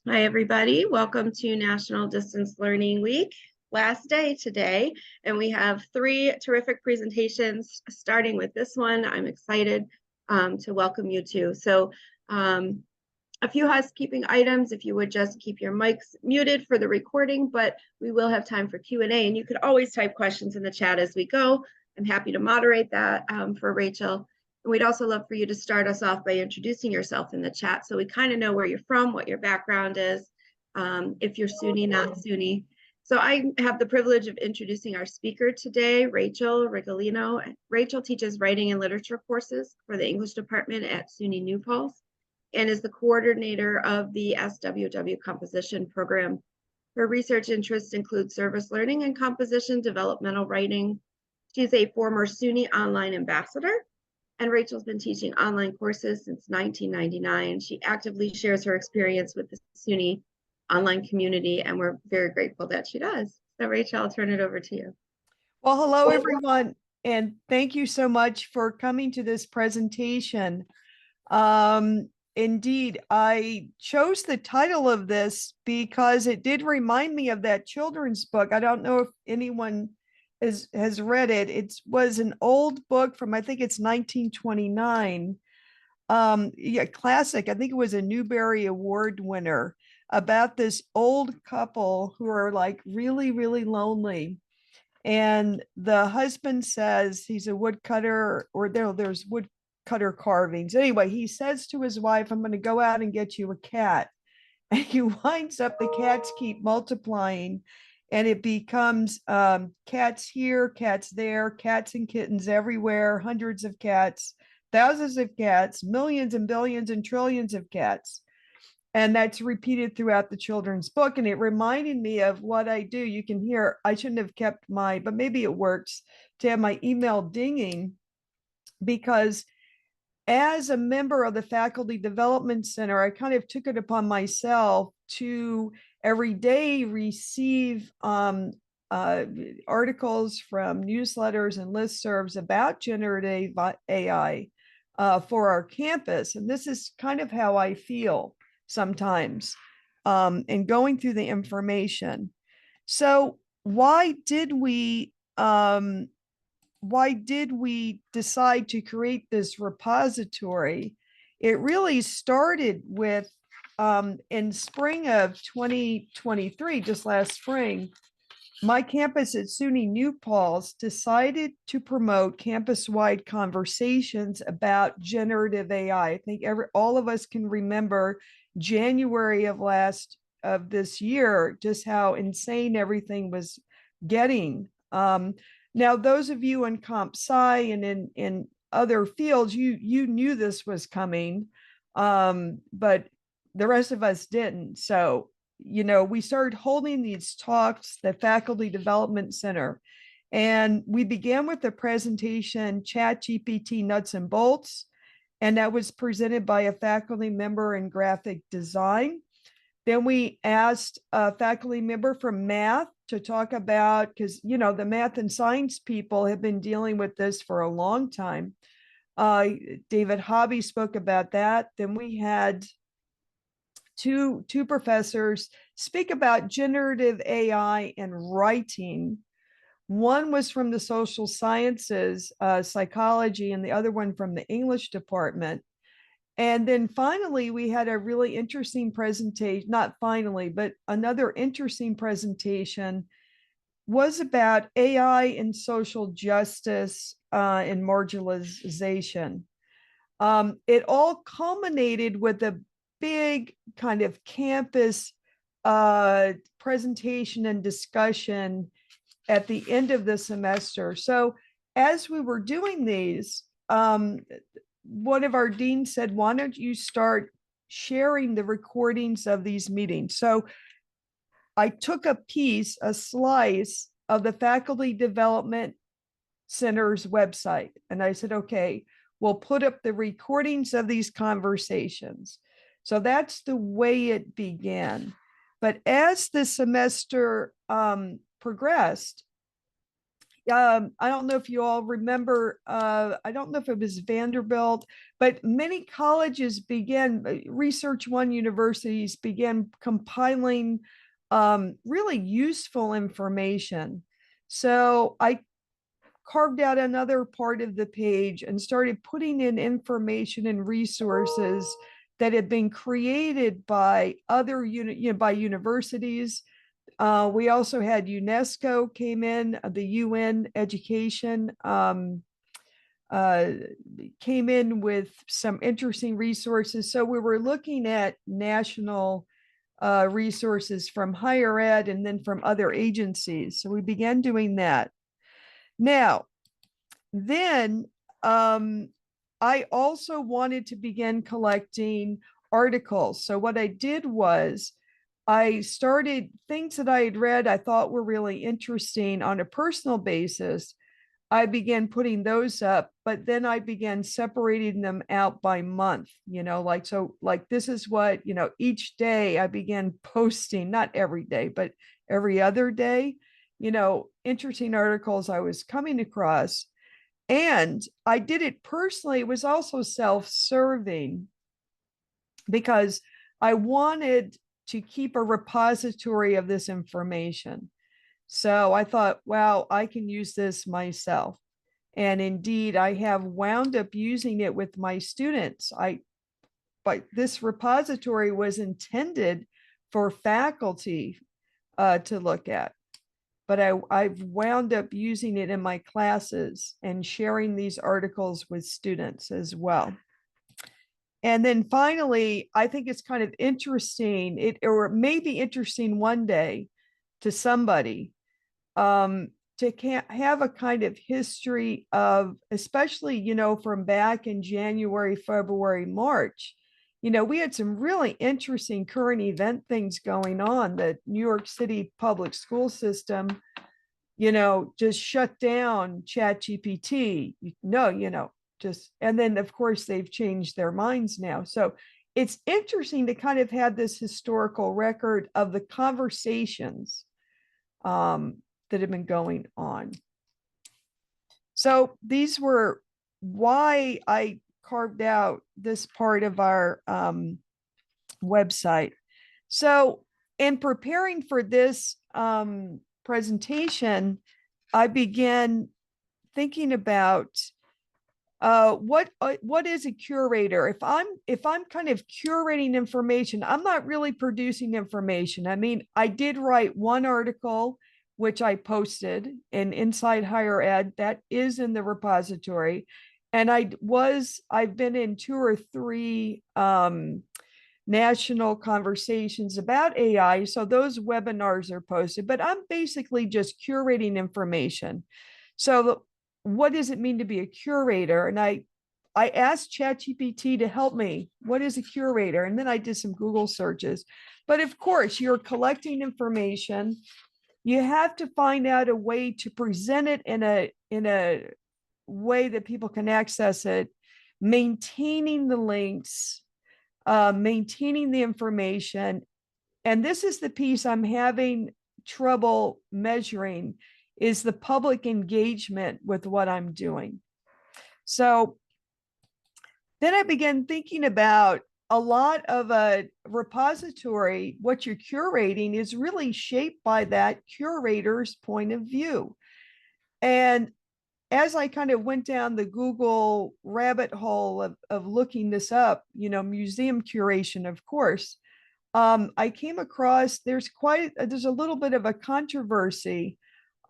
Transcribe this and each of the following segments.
Hi, everybody. Welcome to National Distance Learning Week. Last day today, and we have three terrific presentations, starting with this one. I'm excited to welcome you to. A few housekeeping items, if you would just keep your mics muted for the recording, but we will have time for Q&A, and you could always type questions in the chat as we go. I'm happy to moderate that for Rachel. And we'd also love for you to start us off by introducing yourself in the chat so we kind of know where you're from, what your background is, if you're SUNY, not SUNY. So I have the privilege of introducing our speaker today, Rachel Rigolino. Rachel teaches writing and literature courses for the English department at SUNY New Paltz and is the coordinator of the SWW composition program. Her research interests include service learning and composition, developmental writing. She's a former SUNY online ambassador, and Rachel's been teaching online courses since 1999. She actively shares her experience with the SUNY online community, and we're very grateful that she does. So Rachel, I'll turn it over to you. Well, hello, everyone, and thank you so much for coming to this presentation. Indeed, I chose the title of this because it did remind me of that children's book. I don't know if anyone has read it. It was an old book from, I think it's 1929. Yeah, classic. I think it was a Newbery Award winner about this old couple who are like really, really lonely. And the husband says he's a woodcutter, or there's woodcutter carvings. Anyway, he says to his wife, I'm going to go out and get you a cat. And he winds up, the cats keep multiplying, and it becomes cats here, cats there, cats and kittens everywhere, hundreds of cats, thousands of cats, millions and billions and trillions of cats. And that's repeated throughout the children's book. And it reminded me of what I do. You can hear, I shouldn't have kept but maybe it works to have my email dinging, because as a member of the Faculty Development Center, I kind of took it upon myself to every day receive articles from newsletters and listservs about generative AI for our campus. And this is kind of how I feel sometimes in going through the information. So why did we decide to create this repository? It really started with in spring of 2023, just last spring, my campus at SUNY New Paltz decided to promote campus-wide conversations about generative AI. I think all of us can remember January of this year, just how insane everything was getting. Now, those of you in comp sci and in other fields, you knew this was coming, but the rest of us didn't. So, we started holding these talks, the Faculty Development Center, and we began with the presentation, ChatGPT Nuts and Bolts, and that was presented by a faculty member in graphic design. Then we asked a faculty member from math to talk about, because, the math and science people have been dealing with this for a long time. David Hobby spoke about that. Then we had two professors speak about generative AI and writing. One was from the social sciences, psychology, and the other one from the English department. And then finally, we had a really interesting presentation, not finally, but another interesting presentation was about AI and social justice and marginalization. It all culminated with a big kind of campus presentation and discussion at the end of the semester. So as we were doing these, one of our deans said, why don't you start sharing the recordings of these meetings? So I took a slice of the Faculty Development Center's website, and I said, okay, we'll put up the recordings of these conversations. So that's the way it began. But as the semester progressed, I don't know if you all remember, I don't know if it was Vanderbilt, but many colleges began, Research One universities began compiling really useful information. So I carved out another part of the page and started putting in information and resources that had been created by other by universities. We also had UNESCO came in, the UN education uh, came in with some interesting resources. So we were looking at national resources from higher ed and then from other agencies. So we began doing that. Now, then I also wanted to begin collecting articles. So what I did was I started things that I had read I thought were really interesting on a personal basis. I began putting those up, but then I began separating them out by month, like, so like this is what, each day I began posting, not every day, but every other day, interesting articles I was coming across. And I did it personally. It was also self-serving because I wanted to keep a repository of this information. So I thought, wow, I can use this myself. And indeed, I have wound up using it with my students. But this repository was intended for faculty to look at. But I've wound up using it in my classes and sharing these articles with students as well. And then finally, I think it's kind of interesting, or it may be interesting one day to somebody, to have a kind of history of, especially, from back in January, February, March, we had some really interesting current event things going on. The New York City public school system, just shut down ChatGPT. And then of course they've changed their minds now. So it's interesting to kind of have this historical record of the conversations that have been going on. So these were why I carved out this part of our website. So in preparing for this presentation, I began thinking about what is a curator? If I'm kind of curating information, I'm not really producing information. I mean, I did write one article which I posted in Inside Higher Ed, that is in the repository. And I've been in 2 or 3 national conversations about AI. So those webinars are posted, but I'm basically just curating information. So what does it mean to be a curator? And I asked ChatGPT to help me. What is a curator? And then I did some Google searches. But of course, you're collecting information. You have to find out a way to present it in a way that people can access it, maintaining the links, maintaining the information. And this is the piece I'm having trouble measuring, is the public engagement with what I'm doing. So then I began thinking about a lot of a repository, what you're curating is really shaped by that curator's point of view. And as I kind of went down the Google rabbit hole of looking this up, museum curation, of course, I came across, there's a little bit of a controversy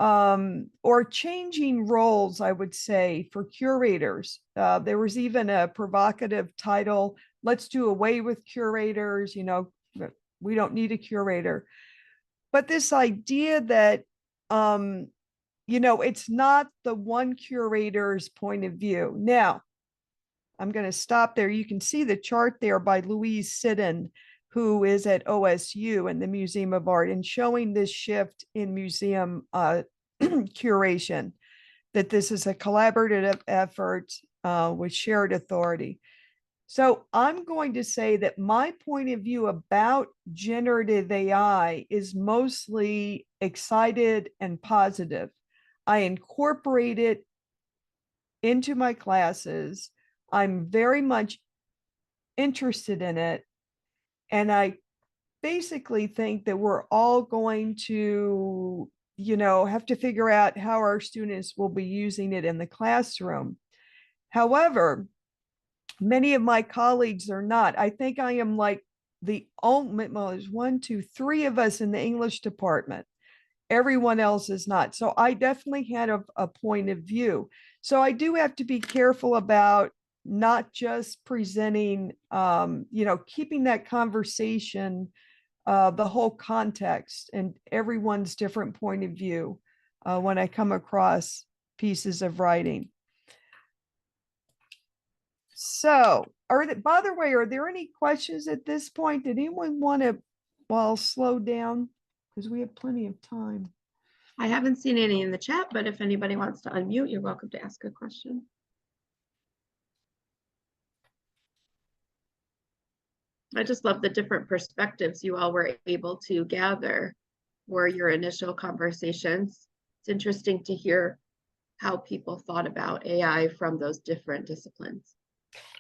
or changing roles, I would say, for curators. There was even a provocative title, "Let's do away with curators," we don't need a curator. But this idea that, it's not the one curator's point of view. Now, I'm going to stop there. You can see the chart there by Louise Siddon, who is at OSU and the Museum of Art, and showing this shift in museum curation, that this is a collaborative effort with shared authority. So I'm going to say that my point of view about generative AI is mostly excited and positive. I incorporate it into my classes. I'm very much interested in it. And I basically think that we're all going to, have to figure out how our students will be using it in the classroom. However, many of my colleagues are not. I think I am like the only, well, there's 1, 2, 3 of us in the English department. Everyone else is not. So I definitely had a point of view. So I do have to be careful about not just presenting, keeping that conversation, the whole context and everyone's different point of view when I come across pieces of writing. So by the way, are there any questions at this point? Did anyone want to, well, slow down? Because we have plenty of time. I haven't seen any in the chat, but if anybody wants to unmute, you're welcome to ask a question. I just love the different perspectives you all were able to gather for your initial conversations. It's interesting to hear how people thought about AI from those different disciplines.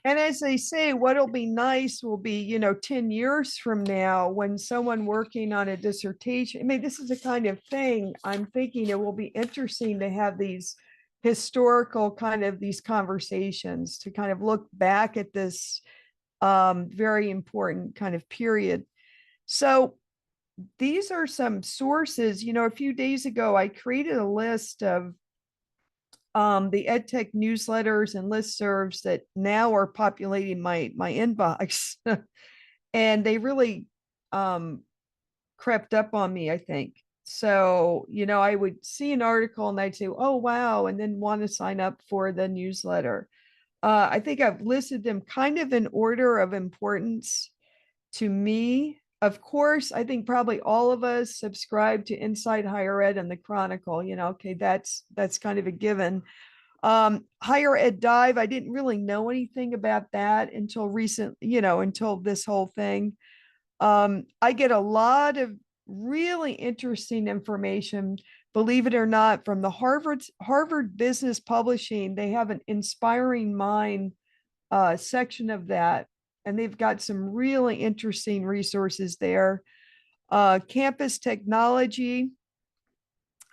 And as they say, what'll be nice will be, 10 years from now when someone working on a dissertation, I mean, this is the kind of thing I'm thinking it will be interesting to have these historical kind of these conversations to kind of look back at this very important kind of period. So these are some sources. A few days ago, I created a list of the EdTech newsletters and listservs that now are populating my inbox. And they really crept up on me, I think. So, I would see an article and I'd say, oh, wow, and then want to sign up for the newsletter. I think I've listed them kind of in order of importance to me. Of course, I think probably all of us subscribe to Inside Higher Ed and the Chronicle, okay, that's kind of a given. Higher Ed Dive, I didn't really know anything about that until recent, until this whole thing. I get a lot of really interesting information, believe it or not, from the Harvard Business Publishing. They have an Inspiring Mind section of that, and they've got some really interesting resources there. Campus Technology,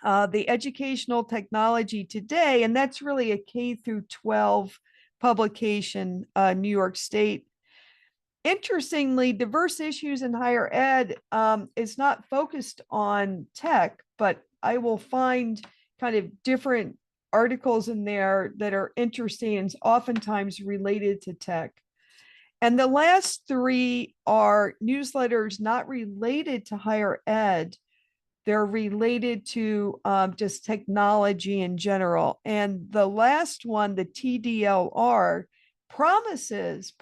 the Educational Technology Today, and that's really a K through 12 publication, New York State. Interestingly, Diverse Issues in Higher Ed is not focused on tech, but I will find kind of different articles in there that are interesting and oftentimes related to tech. And the last 3 are newsletters not related to higher ed. They're related to just technology in general. And the last one, the TDLR, promises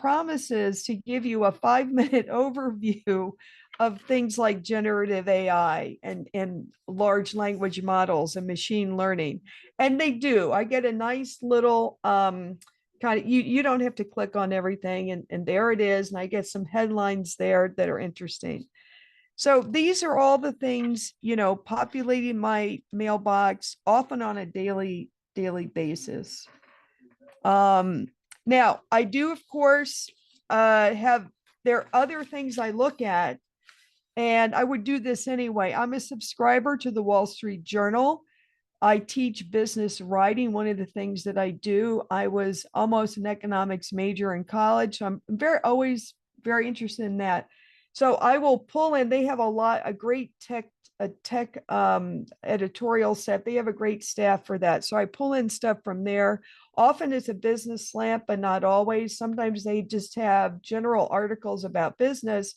to give you a 5-minute overview of things like generative AI and large language models and machine learning. And they do. I get a nice little kind of, you don't have to click on everything, and there it is. And I get some headlines there that are interesting. So these are all the things, populating my mailbox often on a daily basis. Now I do, of course, there are other things I look at, and I would do this anyway. I'm a subscriber to the Wall Street Journal. I teach business writing. One of the things that I do, I was almost an economics major in college. So I'm always very interested in that. So I will pull in, they have a great tech editorial set. They have a great staff for that. So I pull in stuff from there. Often it's a business slant, but not always. Sometimes they just have general articles about business,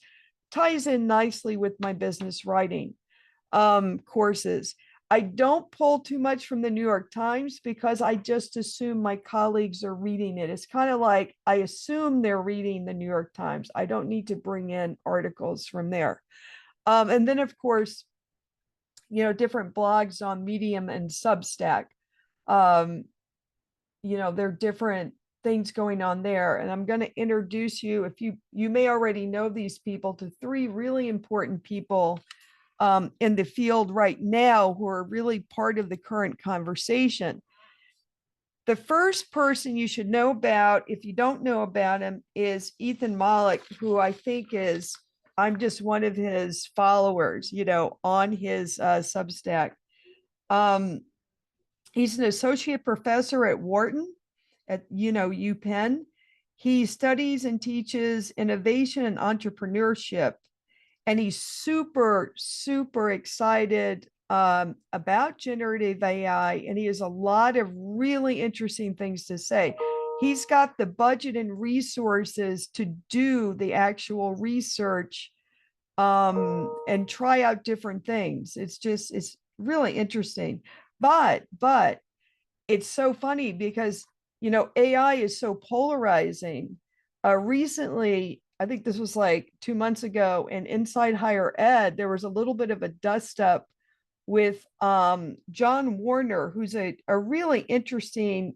ties in nicely with my business writing courses. I don't pull too much from the New York Times because I just assume my colleagues are reading it. It's kind of like I assume they're reading the New York Times. I don't need to bring in articles from there. And then, of course, different blogs on Medium and Substack. There are different things going on there. And I'm going to introduce you, if you may already know these people, to 3 really important people in the field right now who are really part of the current conversation. The first person you should know about, if you don't know about him, is Ethan Mollick, who I think is, I'm just one of his followers, on his Substack. He's an associate professor at Wharton at, UPenn. He studies and teaches innovation and entrepreneurship. And he's super, super excited about generative AI. And he has a lot of really interesting things to say. He's got the budget and resources to do the actual research and try out different things. It's really interesting. But it's so funny because, AI is so polarizing. Recently, I think this was like 2 months ago, in Inside Higher Ed, there was a little bit of a dust up with John Warner, who's a really interesting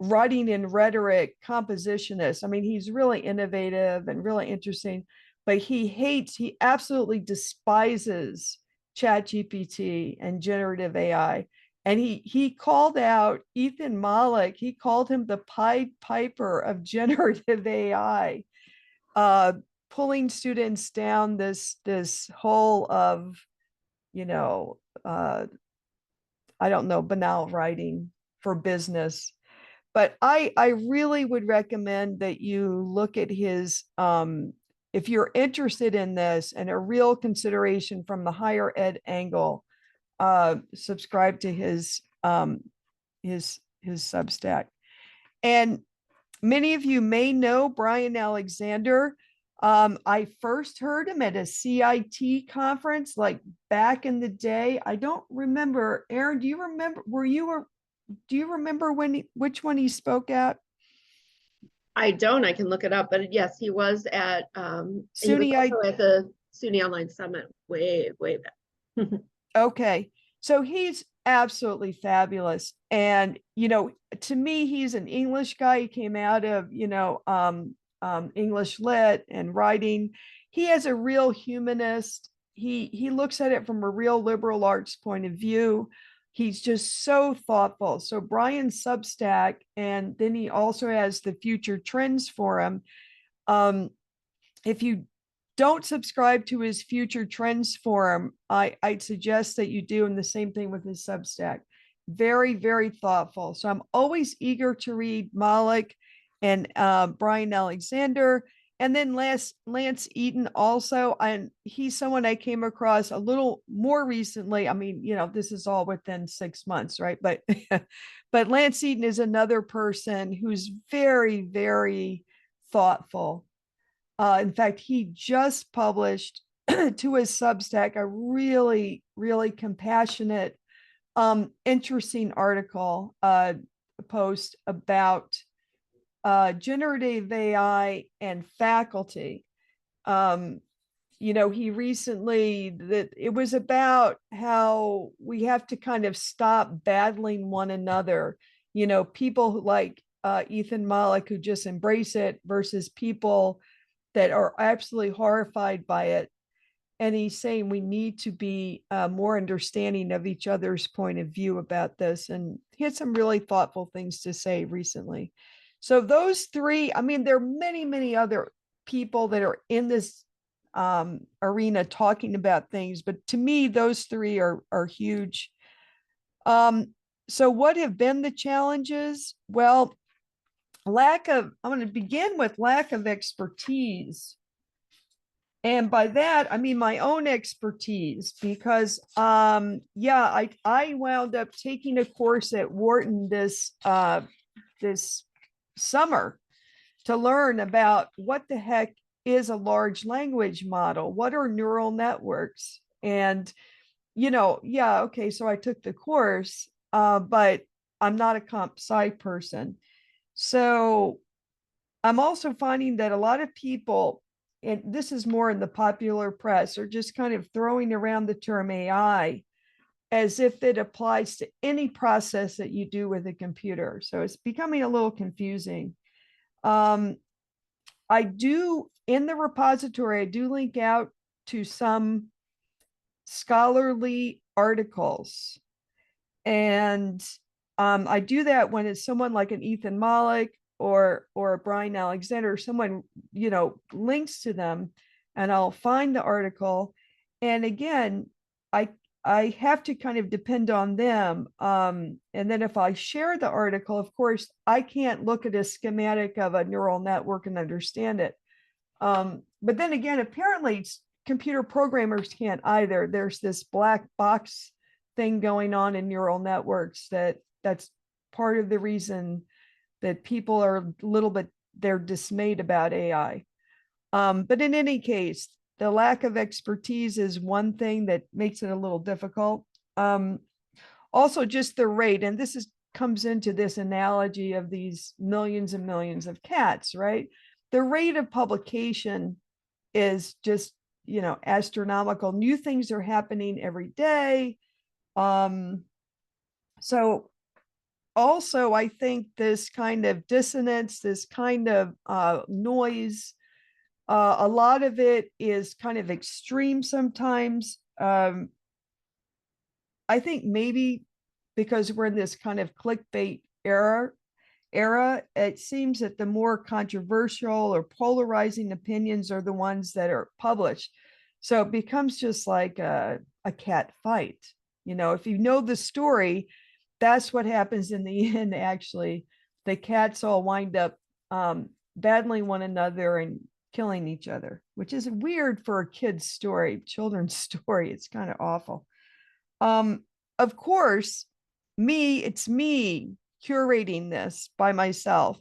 writing and rhetoric compositionist. I mean, he's really innovative and really interesting, but he absolutely despises ChatGPT and generative AI. And he called out Ethan Mollick. He called him the Pied Piper of generative AI, pulling students down this hole of, I don't know, banal writing for business. But I really would recommend that you look at his, if you're interested in this and a real consideration from the higher ed angle, subscribe to his Substack. And many of you may know Brian Alexander. I first heard him at a CIT conference like back in the day. I don't remember. Aaron, do you remember? Do you remember which one he spoke at? I don't. I can look it up, but yes, he was at he was SUNY. also at the SUNY Online Summit way back. Okay, so he's absolutely fabulous, and to me, he's an English guy. He came out of English lit and writing. He has a real humanist. He looks at it from a real liberal arts point of view. He's just so thoughtful. So Brian's Substack, and then he also has the Future Trends Forum. If you don't subscribe to his Future Trends Forum, I'd suggest that you do, and the same thing with his Substack. Very, very thoughtful. So I'm always eager to read Mollick and Brian Alexander. And then Lance Eaton also, and he's someone I came across a little more recently. I mean, this is all within 6 months, right? But but Lance Eaton is another person who's very, very thoughtful. In fact, he just published to his Substack a really, really compassionate, interesting article, post about generative AI and faculty. He recently, that it was about how we have to kind of stop battling one another. People like Ethan Mollick who just embrace it versus people that are absolutely horrified by it. And he's saying we need to be more understanding of each other's point of view about this. And he had some really thoughtful things to say recently. So those three, I mean, there are many, many other people that are in this arena talking about things, but to me, those three are huge. So what have been the challenges? Well, I'm going to begin with lack of expertise. And by that, I mean my own expertise, because I wound up taking a course at Wharton this summer to learn about what the heck is a large language model, what are neural networks, and okay, so I took the course, but I'm not a comp sci person. So I'm also finding that a lot of people, and this is more in the popular press, are just kind of throwing around the term AI as if it applies to any process that you do with a computer. So it's becoming a little confusing. I do, in the repository, I do link out to some scholarly articles. And I do that when it's someone like an Ethan Malik or a Brian Alexander, someone, links to them, and I'll find the article. And again, I I have to kind of depend on them. And then if I share the article, of course, I can't look at a schematic of a neural network and understand it. But then again, apparently computer programmers can't either. There's this black box thing going on in neural networks that's part of the reason that people are a little bit, they're dismayed about AI. But in any case, the lack of expertise is one thing that makes it a little difficult. Also, just the rate, and this comes into this analogy of these millions and millions of cats, right? The rate of publication is just, astronomical. New things are happening every day. So also, I think this kind of dissonance, this kind of noise, a lot of it is kind of extreme sometimes. I think maybe because we're in this kind of clickbait era, it seems that the more controversial or polarizing opinions are the ones that are published. So it becomes just like a cat fight. If you know the story, that's what happens in the end, actually. The cats all wind up battling one another and killing each other, which is weird for a kid's story, children's story. It's kind of awful. Of course, it's me curating this by myself.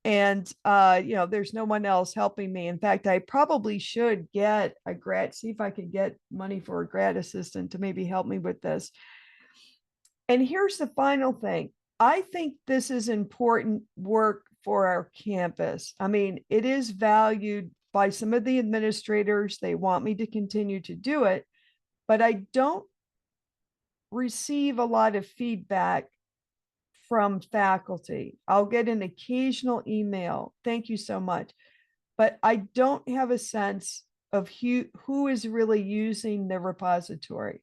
And there's no one else helping me. In fact, I probably should get see if I could get money for a grad assistant to maybe help me with this. And here's the final thing. I think this is important work for our campus. I mean, it is valued by some of the administrators. They want me to continue to do it, but I don't receive a lot of feedback from faculty. I'll get an occasional email. Thank you so much. But I don't have a sense of who is really using the repository.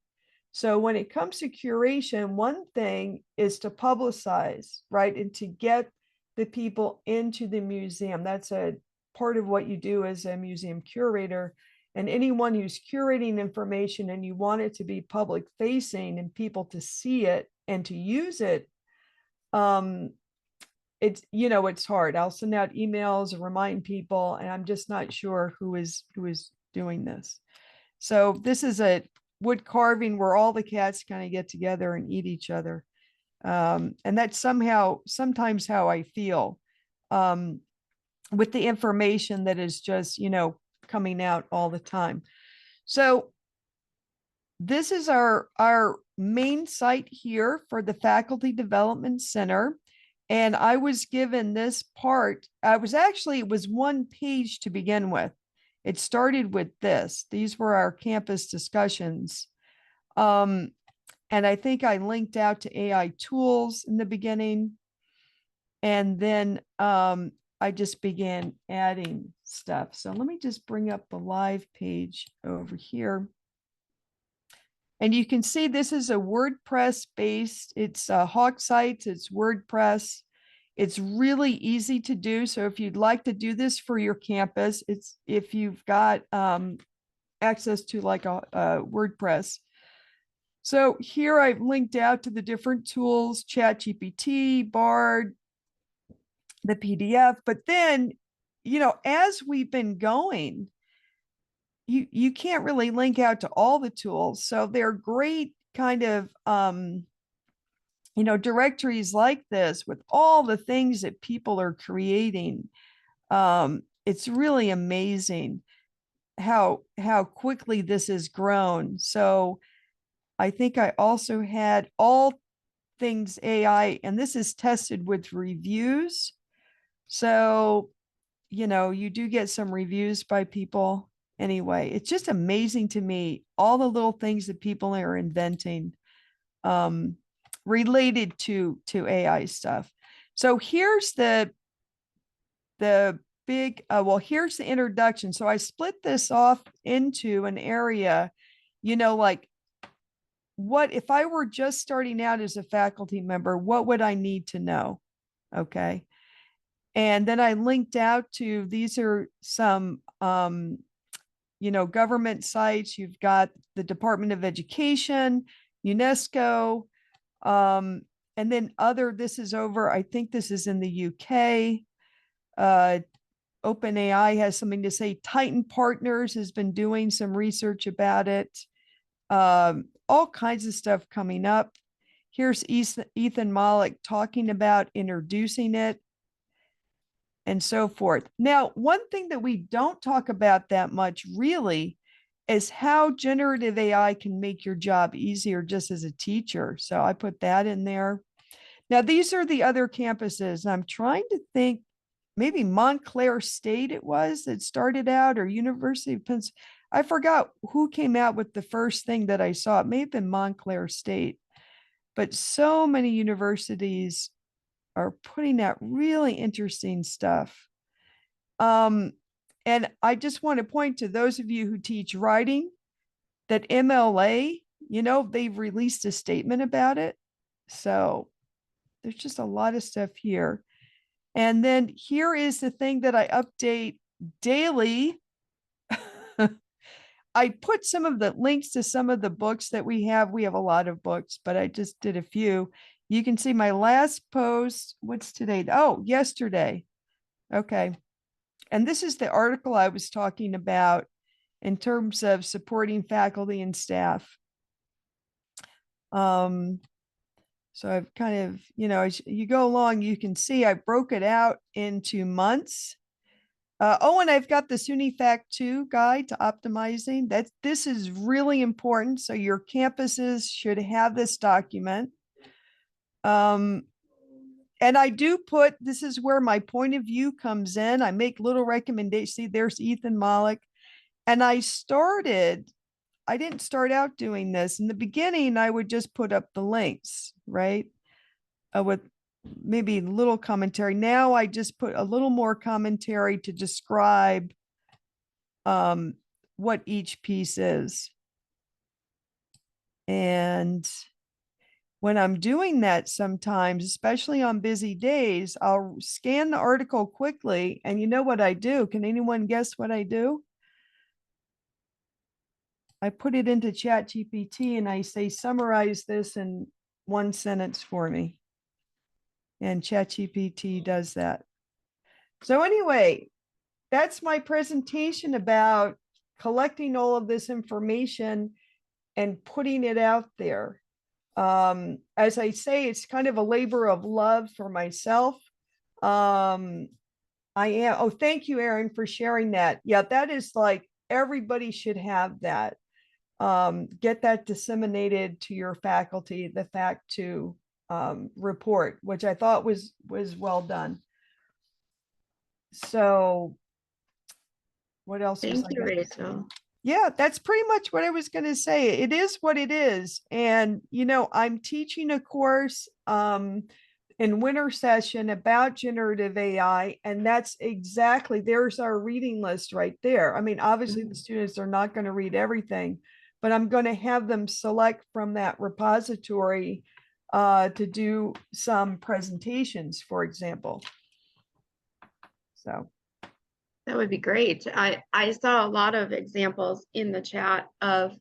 So when it comes to curation, one thing is to publicize, right? And to get the people into the museum. That's a part of what you do as a museum curator. And anyone who's curating information and you want it to be public facing and people to see it and to use it, it's hard. I'll send out emails and remind people, and I'm just not sure who is doing this. So this is a wood carving where all the cats kind of get together and eat each other. And that's sometimes how I feel with the information that is just, coming out all the time. So this is our main site here for the Faculty Development Center. And I was given this part. It was one page to begin with. It started with this. These were our campus discussions. And I think I linked out to AI tools in the beginning. And then I just began adding stuff. So let me just bring up the live page over here. And you can see this is a WordPress based, it's Hawksite, it's WordPress. It's really easy to do. So if you'd like to do this for your campus, if you've got access to like a WordPress. So here I've linked out to the different tools, ChatGPT, Bard, the PDF. But then, as we've been going, you can't really link out to all the tools. So they're great kind of, directories like this with all the things that people are creating. It's really amazing how quickly this has grown. So I think I also had all things AI, and this is tested with reviews. So, you do get some reviews by people. Anyway, it's just amazing to me, all the little things that people are inventing related to AI stuff. So here's the big, here's the introduction. So I split this off into an area, like what if I were just starting out as a faculty member, what would I need to know? Okay. And then I linked out to, these are some, government sites. You've got the Department of Education, UNESCO, and then this is over, I think this is in the UK. OpenAI has something to say. Titan Partners has been doing some research about it. All kinds of stuff coming up. Here's Ethan Mollick talking about introducing it and so forth. Now, one thing that we don't talk about that much really is how generative AI can make your job easier just as a teacher. So I put that in there. Now, these are the other campuses. I'm trying to think, maybe Montclair State it was that started out, or University of Pennsylvania. I forgot who came out with the first thing that I saw. It may have been Montclair State, but so many universities are putting out really interesting stuff. And I just want to point to those of you who teach writing that MLA, they've released a statement about it. So there's just a lot of stuff here. And then here is the thing that I update daily. I put some of the links to some of the books that we have. We have a lot of books, but I just did a few. You can see my last post. What's today? Oh, yesterday. Okay. And this is the article I was talking about in terms of supporting faculty and staff. So I've kind of, as you go along, you can see I broke it out into months. And I've got the SUNY Fact 2 guide to optimizing. This is really important. So your campuses should have this document. And I do put, this is where my point of view comes in. I make little recommendations. See, there's Ethan Mollick. And I didn't start out doing this. In the beginning, I would just put up the links, right? With maybe little commentary. Now I just put a little more commentary to describe what each piece is. And when I'm doing that sometimes, especially on busy days, I'll scan the article quickly. And you know what I do? Can anyone guess what I do? I put it into ChatGPT and I say, summarize this in one sentence for me. And ChatGPT does that. So anyway, that's my presentation about collecting all of this information and putting it out there. As I say, it's kind of a labor of love for myself. Thank you, Erin, for sharing that. Yeah, that is like, everybody should have that. Get that disseminated to your faculty, the Fact 2 report, which I thought was well done. So what else? Thank you, Rachel. Yeah, that's pretty much what I was going to say. It is what it is. And, I'm teaching a course in winter session about generative AI. And that's exactly, there's our reading list right there. I mean, obviously the students are not going to read everything, but I'm going to have them select from that repository to do some presentations, for example. So that would be great. I saw a lot of examples in the chat of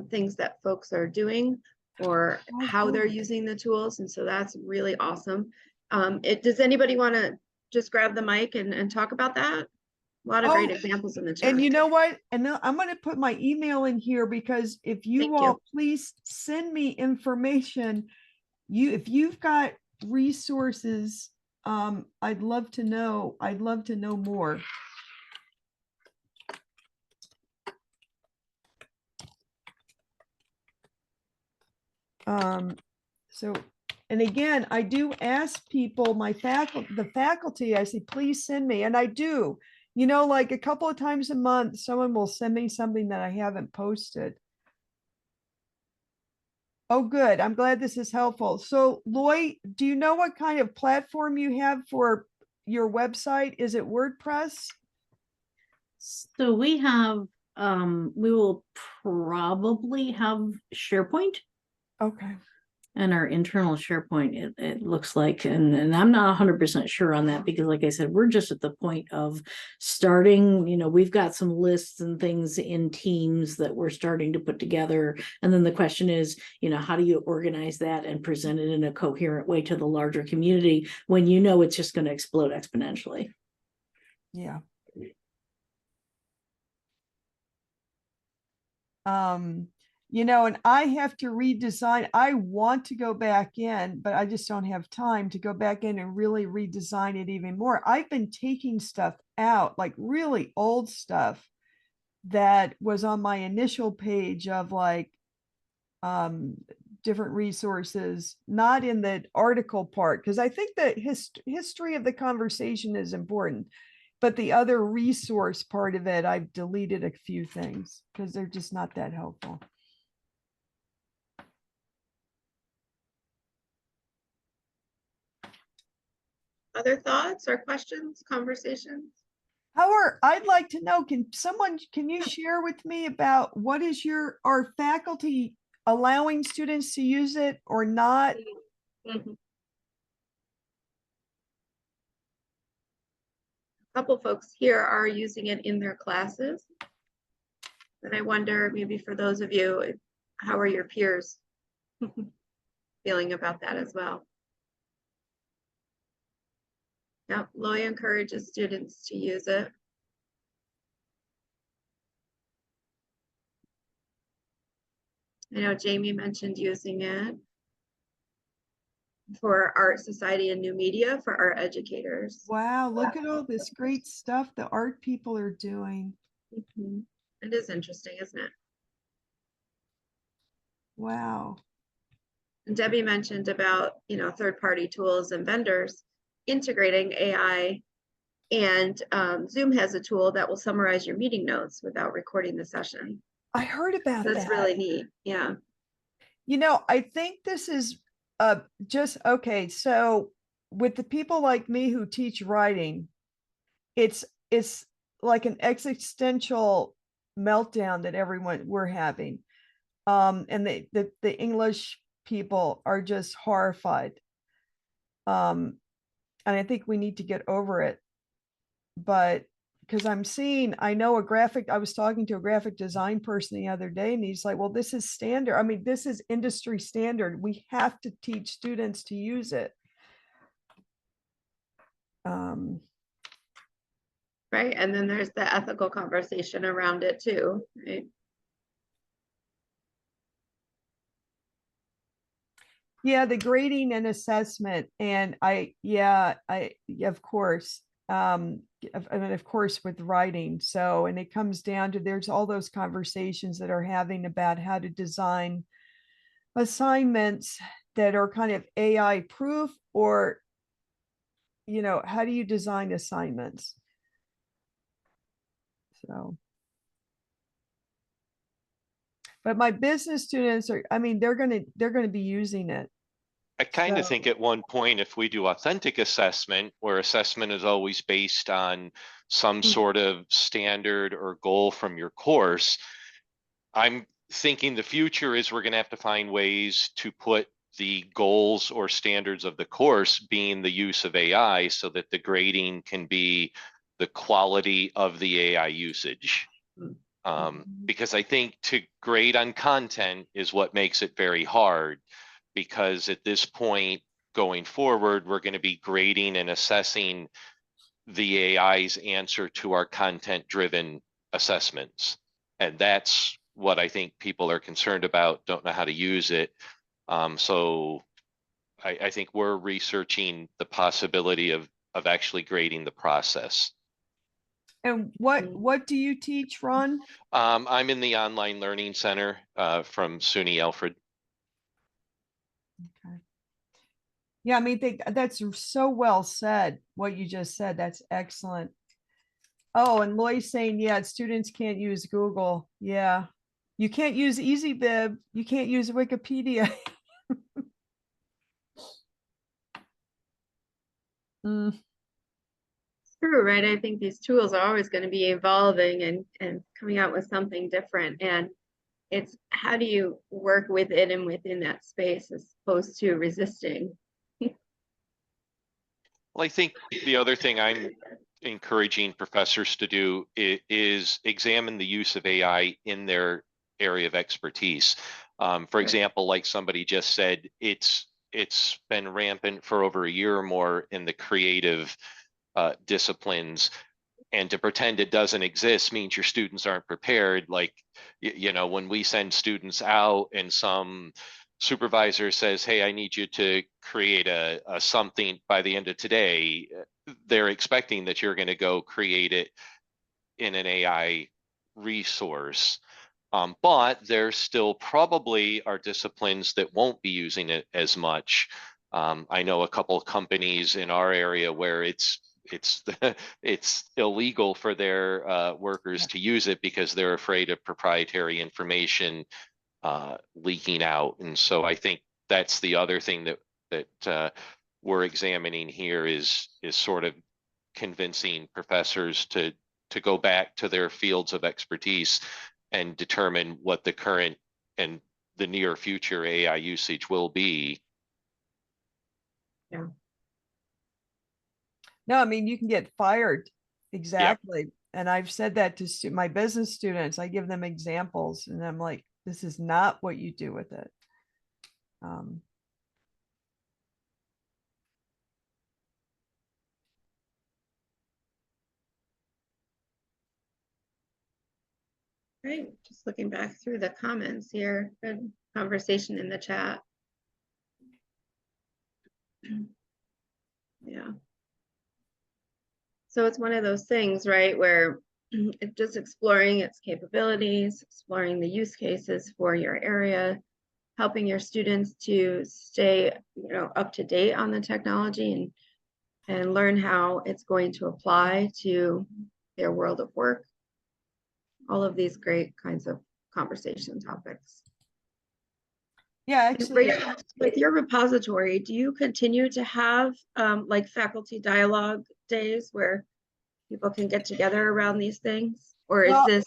things that folks are doing or how they're using the tools. And so that's really awesome. Does anybody want to just grab the mic and talk about that? A lot of great examples in the chat. And you know what? And I'm going to put my email in here, because if you all please send me information, if you've got resources, I'd love to know more. So, and again, I do ask people, the faculty, I say, please send me. And I do, like a couple of times a month, someone will send me something that I haven't posted. Oh, good. I'm glad this is helpful. So, Loy, do you know what kind of platform you have for your website? Is it WordPress? So we have, we will probably have SharePoint. Okay. And our internal SharePoint, it looks like, and I'm not 100% sure on that, because like I said, we're just at the point of starting, we've got some lists and things in Teams that we're starting to put together. And then the question is, how do you organize that and present it in a coherent way to the larger community when it's just going to explode exponentially? Yeah. And I have to redesign. I want to go back in, but I just don't have time to go back in and really redesign it even more. I've been taking stuff out, like really old stuff that was on my initial page of like different resources, not in the article part, because I think the history of the conversation is important. But the other resource part of it, I've deleted a few things because they're just not that helpful. Other thoughts or questions, conversations? I'd like to know, can you share with me about what is are faculty allowing students to use it or not? Mhm. A couple folks here are using it in their classes. And I wonder, maybe for those of you, how are your peers feeling about that as well? Yep, Loy encourages students to use it. I know Jamie mentioned using it for Art Society and New Media for our educators. Wow, look at all this great stuff the art people are doing. Mhm. It is interesting, isn't it? Wow. And Debbie mentioned about, third-party tools and vendors integrating AI, and Zoom has a tool that will summarize your meeting notes without recording the session. I heard about that. That's really neat. Yeah. I think this is just okay. So with the people like me who teach writing, it's like an existential meltdown that we're having. And the English people are just horrified. And I think we need to get over it. But because I was talking to a graphic design person the other day, and he's like, well, this is standard. I mean, this is industry standard. We have to teach students to use it. Right. And then there's the ethical conversation around it too. Right. Yeah, the grading and assessment. And of course, of course with writing. So, and it comes down to, there's all those conversations that are having about how to design assignments that are kind of AI proof, or, how do you design assignments? So, but my business students they're going to be using it. I kind of think at one point, if we do authentic assessment, where assessment is always based on some sort of standard or goal from your course, I'm thinking the future is we're going to have to find ways to put the goals or standards of the course being the use of AI, so that the grading can be the quality of the AI usage. Because I think to grade on content is what makes it very hard, because at this point going forward, we're going to be grading and assessing the AI's answer to our content-driven assessments. And that's what I think people are concerned about, don't know how to use it. So I think we're researching the possibility of actually grading the process. And what do you teach, Ron? I'm in the online learning center from SUNY Alfred. Okay. Yeah, that's so well said, what you just said. That's excellent. Oh, and Loy's saying, yeah, students can't use Google. Yeah. You can't use EasyBib. You can't use Wikipedia. True, right? I think these tools are always going to be evolving and coming out with something different. And it's how do you work within and within that space as opposed to resisting. Well, I think the other thing I'm encouraging professors to do is examine the use of AI in their area of expertise. For example, like somebody just said, it's been rampant for over a year or more in the creative disciplines. And to pretend it doesn't exist means your students aren't prepared. Like, you know, when we send students out and some supervisor says, hey, I need you to create a something by the end of today, they're expecting that you're going to go create it in an AI resource. But there still probably are disciplines that won't be using it as much. I know a couple of companies in our area where it's illegal for their workers to use it because they're afraid of proprietary information leaking out. And so I think that's the other thing that we're examining here is sort of convincing professors to go back to their fields of expertise and determine what the current and the near future AI usage will be. Yeah. No, I mean, you can get fired. Exactly. And I've said that to my business students. I give them examples and I'm like, this is not what you do with it. Right, just looking back through the comments here, good conversation in the chat. Yeah. So it's one of those things, right, where it's just exploring its capabilities, exploring the use cases for your area, helping your students to stay, you know, up to date on the technology and learn how it's going to apply to their world of work. All of these great kinds of conversation topics. Yeah, actually, Rachel, with your repository, do you continue to have like faculty dialogue days where people can get together around these things? Or is well, this,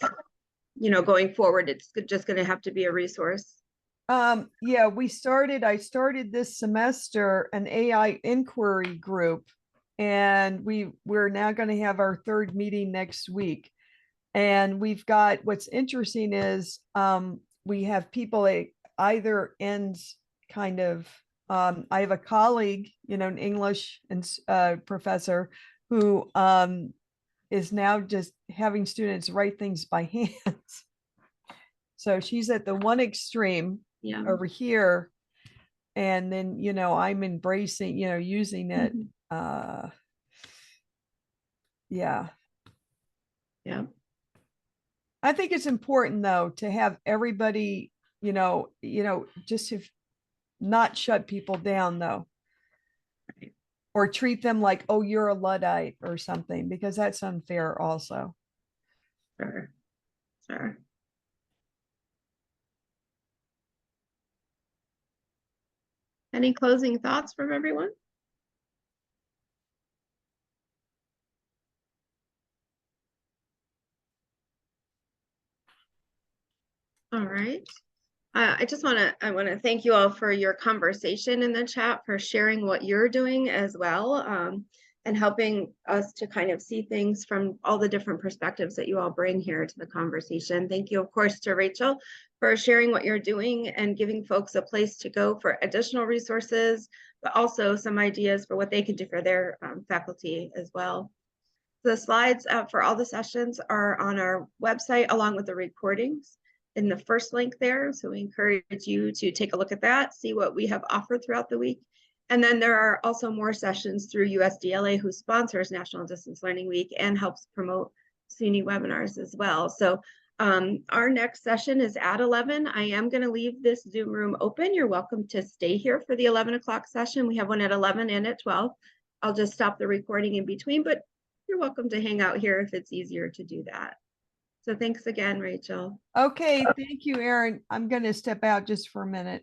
you know, going forward, it's just going to have to be a resource? yeah, I started this semester an AI inquiry group, and we're now going to have our third meeting next week. And we've got, what's interesting is we have people at either ends kind of, I have a colleague, you know, an English and professor who is now just having students write things by hand. So she's at the one extreme over here. And then, you know, I'm embracing, you know, using it. Yeah. Yeah. I think it's important though to have everybody, you know, just to not shut people down though. Or treat them like, oh, you're a Luddite or something, because that's unfair also. Sure. Sure. Any closing thoughts from everyone? All right. I want to thank you all for your conversation in the chat, for sharing what you're doing as well, and helping us to kind of see things from all the different perspectives that you all bring here to the conversation. Thank you, of course, to Rachel for sharing what you're doing and giving folks a place to go for additional resources, but also some ideas for what they can do for their faculty as well. The slides for all the sessions are on our website along with the recordings in the first link there. So we encourage you to take a look at that, see what we have offered throughout the week. And then there are also more sessions through USDLA, who sponsors National Distance Learning Week and helps promote SUNY webinars as well. So our next session is at 11. I am going to leave this Zoom room open. You're welcome to stay here for the 11 o'clock session. We have one at 11 and at 12. I'll just stop the recording in between, but you're welcome to hang out here if it's easier to do that. So thanks again, Rachel. Okay, thank you, Erin. I'm going to step out just for a minute.